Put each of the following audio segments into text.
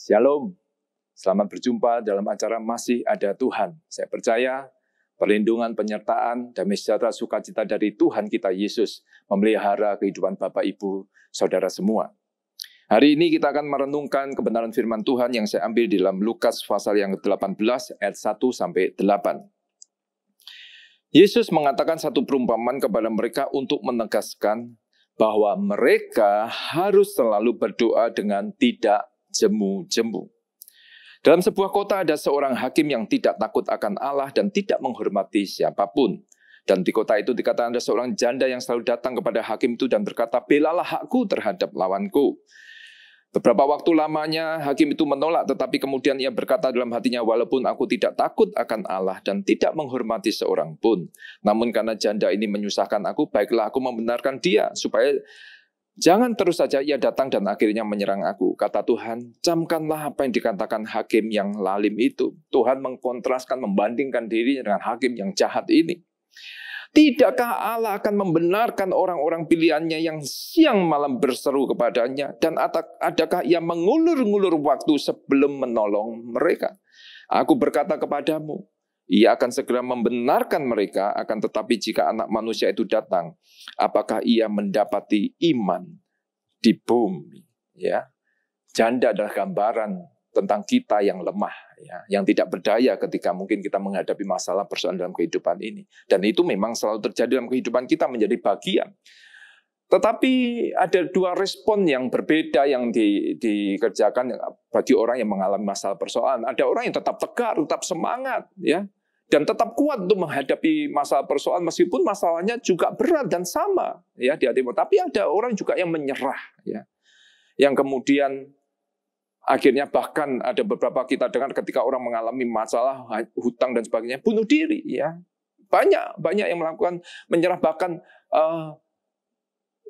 Shalom, selamat berjumpa dalam acara Masih Ada Tuhan. Saya percaya perlindungan, penyertaan, damai sejahtera, sukacita dari Tuhan kita Yesus memelihara kehidupan Bapak, Ibu, Saudara semua. Hari ini kita akan merenungkan kebenaran firman Tuhan yang saya ambil di dalam Lukas pasal yang ke-18 ayat 1-8. Yesus mengatakan satu perumpamaan kepada mereka untuk menegaskan bahwa mereka harus selalu berdoa dengan tidak jemu-jemu. Dalam sebuah kota ada seorang hakim yang tidak takut akan Allah dan tidak menghormati siapapun. Dan di kota itu dikatakan ada seorang janda yang selalu datang kepada hakim itu dan berkata, "Belalah hakku terhadap lawanku." Beberapa waktu lamanya hakim itu menolak, tetapi kemudian ia berkata dalam hatinya, "Walaupun aku tidak takut akan Allah dan tidak menghormati seorang pun, namun karena janda ini menyusahkan aku, baiklah aku membenarkan dia, supaya jangan terus saja ia datang dan akhirnya menyerang aku." Kata Tuhan, camkanlah apa yang dikatakan hakim yang lalim itu. Tuhan mengkontraskan, membandingkan dirinya dengan hakim yang jahat ini. Tidakkah Allah akan membenarkan orang-orang pilihannya yang siang malam berseru kepadanya? Dan adakah ia mengulur-ngulur waktu sebelum menolong mereka? Aku berkata kepadamu, ia akan segera membenarkan mereka, akan tetapi jika anak manusia itu datang, apakah ia mendapati iman di bumi? Ya, janda adalah gambaran tentang kita yang lemah, ya, yang tidak berdaya ketika mungkin kita menghadapi masalah persoalan dalam kehidupan ini. Dan itu memang selalu terjadi dalam kehidupan kita, menjadi bagian. Tetapi ada dua respon yang berbeda yang dikerjakan bagi orang yang mengalami masalah persoalan. Ada orang yang tetap tegar, tetap semangat, ya, dan tetap kuat untuk menghadapi masalah persoalan meskipun masalahnya juga berat dan sama, ya, di hatimu. Tapi ada orang juga yang menyerah, ya, yang kemudian akhirnya bahkan ada beberapa kita dengar ketika orang mengalami masalah hutang dan sebagainya, bunuh diri, ya. Banyak yang melakukan menyerah, bahkan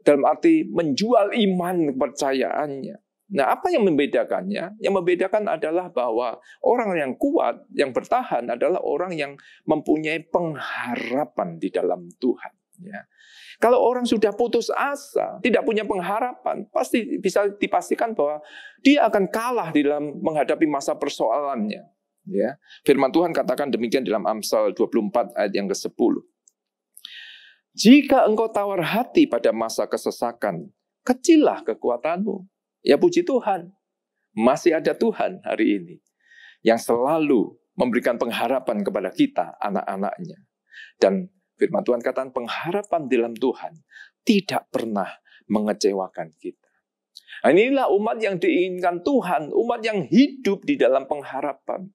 dalam arti menjual iman kepercayaannya. Nah, apa yang membedakannya? Yang membedakan adalah bahwa orang yang kuat, yang bertahan adalah orang yang mempunyai pengharapan di dalam Tuhan, ya. Kalau orang sudah putus asa, tidak punya pengharapan, pasti bisa dipastikan bahwa dia akan kalah di dalam menghadapi masa persoalannya. Ya. Firman Tuhan katakan demikian dalam Amsal 24 ayat yang ke-10. Jika engkau tawar hati pada masa kesesakan, kecillah kekuatanmu. Ya, puji Tuhan, masih ada Tuhan hari ini yang selalu memberikan pengharapan kepada kita, anak-anaknya. Dan firman Tuhan katakan pengharapan di dalam Tuhan tidak pernah mengecewakan kita. Nah, inilah umat yang diinginkan Tuhan, umat yang hidup di dalam pengharapan.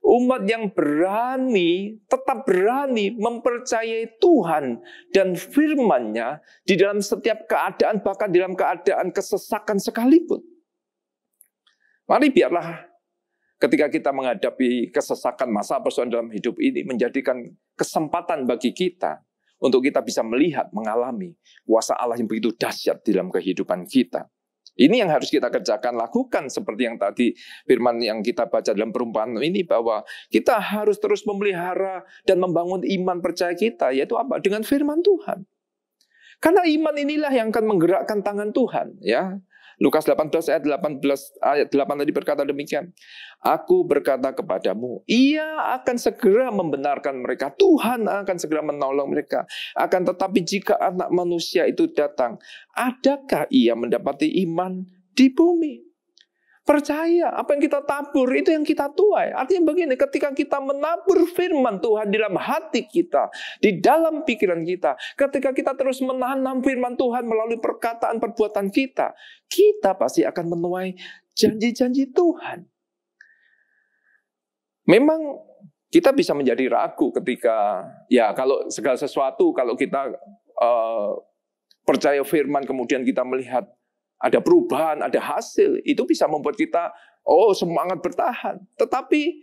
Umat yang berani, tetap berani mempercayai Tuhan dan firman-Nya di dalam setiap keadaan, bahkan dalam keadaan kesesakan sekalipun. Mari biarlah ketika kita menghadapi kesesakan masa persoalan dalam hidup ini menjadikan kesempatan bagi kita untuk kita bisa melihat, mengalami kuasa Allah yang begitu dahsyat di dalam kehidupan kita. Ini yang harus kita kerjakan, lakukan seperti yang tadi firman yang kita baca dalam perumpamaan ini, bahwa kita harus terus memelihara dan membangun iman percaya kita, yaitu apa? Dengan firman Tuhan. Karena iman inilah yang akan menggerakkan tangan Tuhan, ya. Lukas 18 ayat 8 tadi berkata demikian. Aku berkata kepadamu, ia akan segera membenarkan mereka. Tuhan akan segera menolong mereka. Akan tetapi jika anak manusia itu datang, adakah ia mendapati iman di bumi? Percaya, apa yang kita tabur, itu yang kita tuai. Artinya begini, ketika kita menabur firman Tuhan di dalam hati kita, di dalam pikiran kita, ketika kita terus menanam firman Tuhan melalui perkataan, perbuatan kita, kita pasti akan menuai janji-janji Tuhan. Memang kita bisa menjadi ragu ketika, ya, kalau segala sesuatu, kalau kita percaya firman, kemudian kita melihat ada perubahan, ada hasil, itu bisa membuat kita semangat bertahan. Tetapi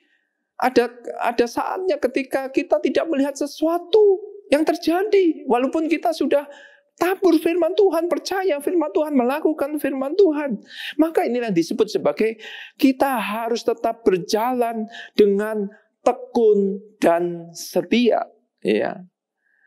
ada saatnya ketika kita tidak melihat sesuatu yang terjadi, walaupun kita sudah tabur firman Tuhan, percaya firman Tuhan, melakukan firman Tuhan. Maka inilah disebut sebagai kita harus tetap berjalan dengan tekun dan setia, ya.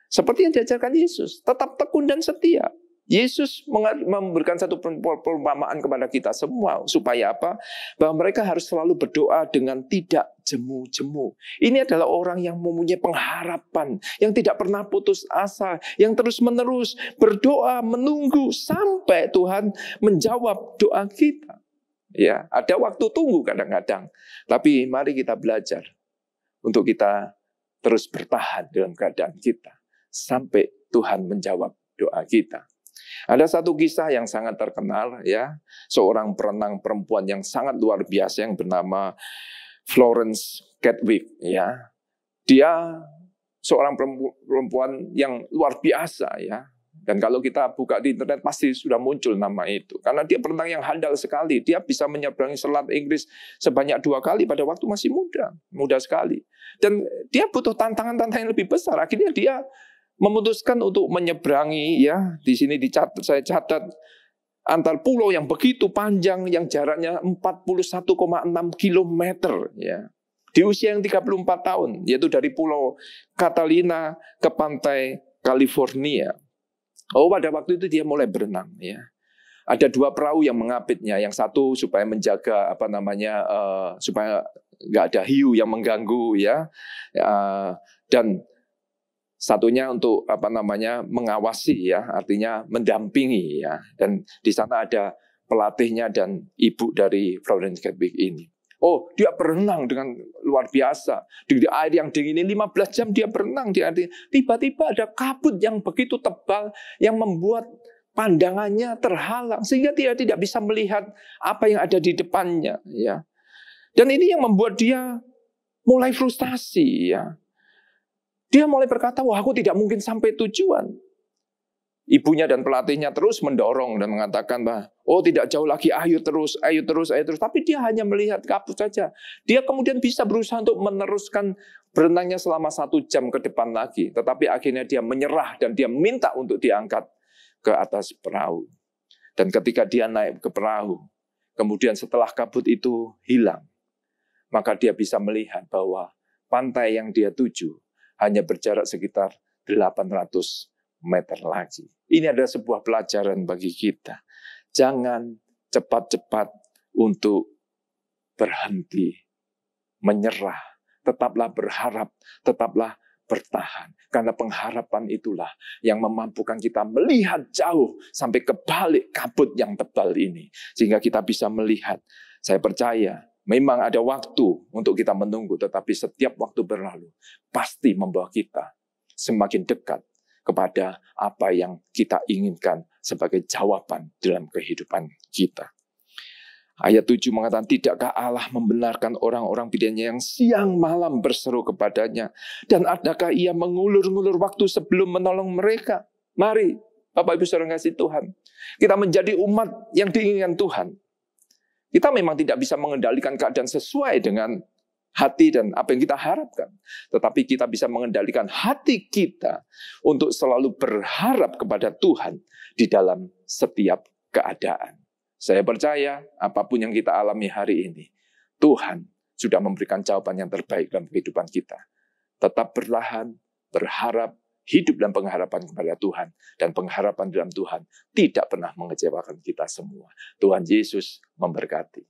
Seperti yang diajarkan Yesus, tetap tekun dan setia. Yesus memberikan satu perumpamaan kepada kita semua. Supaya apa? Bahwa mereka harus selalu berdoa dengan tidak jemu-jemu. Ini adalah orang yang mempunyai pengharapan. Yang tidak pernah putus asa. Yang terus-menerus berdoa, menunggu sampai Tuhan menjawab doa kita. Ya, ada waktu tunggu kadang-kadang. Tapi mari kita belajar untuk kita terus bertahan dalam keadaan kita. Sampai Tuhan menjawab doa kita. Ada satu kisah yang sangat terkenal, ya, seorang perenang perempuan yang sangat luar biasa yang bernama Florence Chadwick, ya. Dia seorang perempuan yang luar biasa, ya. Dan kalau kita buka di internet pasti sudah muncul nama itu. Karena dia perenang yang handal sekali. Dia bisa menyeberangi Selat Inggris sebanyak 2 kali pada waktu masih muda. Muda sekali. Dan dia butuh tantangan-tantangan yang lebih besar. Akhirnya dia memutuskan untuk menyeberangi, ya, di sini saya catat antar pulau yang begitu panjang yang jaraknya 41,6 kilometer, ya. Di usia yang 34 tahun, yaitu dari Pulau Catalina ke pantai California. Oh, pada waktu itu dia mulai berenang, ya. Ada 2 perahu yang mengapitnya, yang satu supaya menjaga supaya nggak ada hiu yang mengganggu, ya. Dan satunya untuk mengawasi, ya, artinya mendampingi, ya. Dan di sana ada pelatihnya dan ibu dari Florence Chadwick ini. Oh, dia berenang dengan luar biasa. Di air yang dingin ini 15 jam dia berenang di air. Tiba-tiba ada kabut yang begitu tebal yang membuat pandangannya terhalang sehingga dia tidak bisa melihat apa yang ada di depannya, ya. Dan ini yang membuat dia mulai frustasi, ya. Dia mulai berkata, wah, aku tidak mungkin sampai tujuan. Ibunya dan pelatihnya terus mendorong dan mengatakan, oh, tidak jauh lagi, ayo terus. Tapi dia hanya melihat kabut saja. Dia kemudian bisa berusaha untuk meneruskan berenangnya selama 1 jam ke depan lagi. Tetapi akhirnya dia menyerah dan dia minta untuk diangkat ke atas perahu. Dan ketika dia naik ke perahu, kemudian setelah kabut itu hilang, maka dia bisa melihat bahwa pantai yang dia tuju hanya berjarak sekitar 800 meter lagi. Ini adalah sebuah pelajaran bagi kita. Jangan cepat-cepat untuk berhenti, menyerah. Tetaplah berharap, tetaplah bertahan. Karena pengharapan itulah yang memampukan kita melihat jauh sampai ke balik kabut yang tebal ini. Sehingga kita bisa melihat. Saya percaya memang ada waktu untuk kita menunggu, tetapi setiap waktu berlalu pasti membawa kita semakin dekat kepada apa yang kita inginkan sebagai jawaban dalam kehidupan kita. Ayat 7 mengatakan, tidakkah Allah membenarkan orang-orang pilihannya yang siang malam berseru kepadanya? Dan adakah ia mengulur-ngulur waktu sebelum menolong mereka? Mari, Bapak Ibu Saudara kasih Tuhan, kita menjadi umat yang diinginkan Tuhan. Kita memang tidak bisa mengendalikan keadaan sesuai dengan hati dan apa yang kita harapkan. Tetapi kita bisa mengendalikan hati kita untuk selalu berharap kepada Tuhan di dalam setiap keadaan. Saya percaya apapun yang kita alami hari ini, Tuhan sudah memberikan jawaban yang terbaik dalam kehidupan kita. Tetap bertahan, berharap, hidup dalam pengharapan kepada Tuhan. Dan pengharapan dalam Tuhan tidak pernah mengecewakan kita semua. Tuhan Yesus memberkati.